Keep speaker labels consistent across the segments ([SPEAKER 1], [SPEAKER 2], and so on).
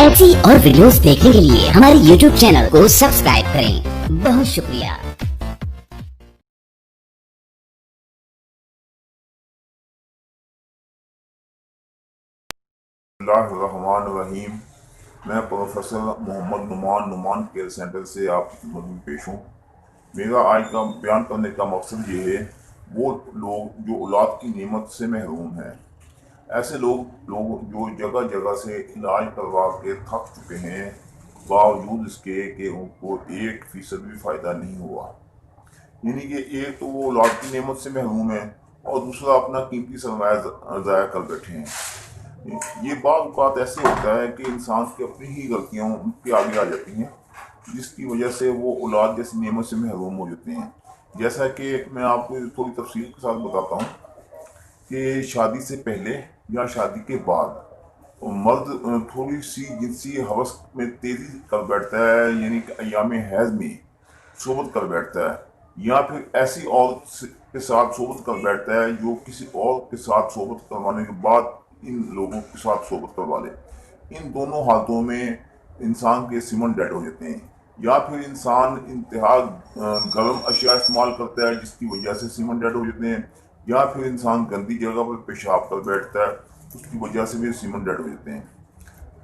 [SPEAKER 1] ऐसी और वीडियोस देखने के लिए हमारे YouTube चैनल को सब्सक्राइब करें। बहुत शुक्रिया।
[SPEAKER 2] बिस्मिल्लाहिर्रहमानिर्रहीम। मैं professor Mohammad Numan care centre से आपकी खिदमत में पेश हूँ। मेरा आज का बयान करने का मकसद ये है, वो लोग जो औलाद की नेमत से महरूम हैं, ऐसे लोग जो जगह जगह से इलाज करवा के थक चुके हैं, बावजूद इसके कि उनको 1% भी फ़ायदा नहीं हुआ। यानी कि एक तो वो औलाद की नेमत से महरूम है और दूसरा अपना कीमती सरमाया ज़ाया कर बैठे हैं। ये बात ऐसे होता है कि इंसान की अपनी ही गलतियाँ उनके आगे आ जाती हैं, जिसकी वजह से वो औलाद जैसी नेमत से महरूम हो जाते हैं। जैसा कि मैं आपको थोड़ी तफसील के साथ बताता हूँ कि शादी से पहले या शादी के बाद मर्द थोड़ी सी जिनसी हवस में तेज़ी कर बैठता है, यानी कि अयाम हैज़ में सोबत कर बैठता है, या फिर ऐसी औरत के साथ सोबत कर बैठता है जो किसी और के साथ सोबत करवाने के बाद इन लोगों के साथ सोबत करवा ले। इन दोनों हालतों में इंसान के सीमन डेड हो जाते हैं, या फिर इंसान इंतहा गर्म अशिया इस्तेमाल करता है जिसकी वजह से सीमन डेड हो जाते हैं, या फिर इंसान गंदी जगह पर पेशाब कर बैठता है, उसकी वजह से भी सीमन डेड हो जाते हैं।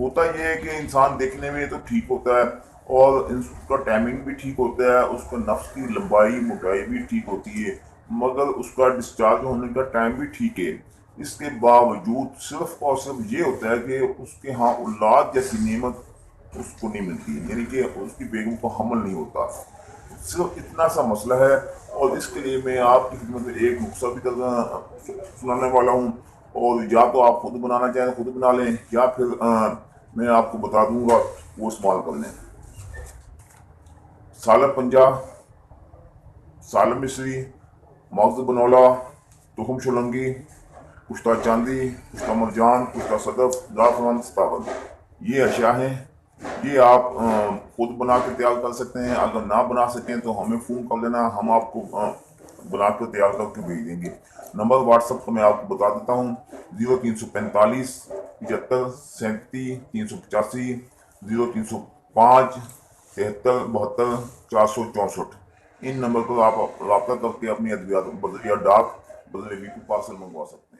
[SPEAKER 2] होता यह है कि इंसान देखने में तो ठीक होता है और उसका टाइमिंग भी ठीक होता है, उसका नफ्स की लंबाई मोटाई भी ठीक होती है, मगर उसका डिस्चार्ज होने का टाइम भी ठीक है। इसके बावजूद सिर्फ और सिर्फ ये होता है कि उसके यहाँ औलाद जैसी नेमत उसको नहीं मिलती है, यानी कि उसकी बेगम को हमल नहीं होता। सिर्फ इतना सा मसला है, और इसके लिए मैं आपकी खिदमत में एक नुस्खा भी सुनाने वाला हूँ। और या तो आप खुद बनाना चाहें खुद बना लें, या फिर मैं आपको बता दूंगा वो इस्तेमाल कर लें। सालब पंजा, सालब मिस्री, मगज़ बनौला, तुखम शुलंगी, कुश्ता चांदी, कुश्ता मरजान, कुश्ता सदफ, ज़ाफ़रान, सतावल, ये अशिया हैं। ये आप खुद बना के तैयार कर सकते हैं। अगर ना बना सकें तो हमें फ़ोन कर लेना, हम आपको बना कर तैयार करके भेज देंगे। नंबर व्हाट्सअप का मैं आपको बता देता हूँ, 0345 75 37 385, 0305 73 72 464। इन नंबर पर आप रब्ता करके अपनी अद्वियात बदलिया डाक बदले वीपी पार्सल मंगवा सकते हैं।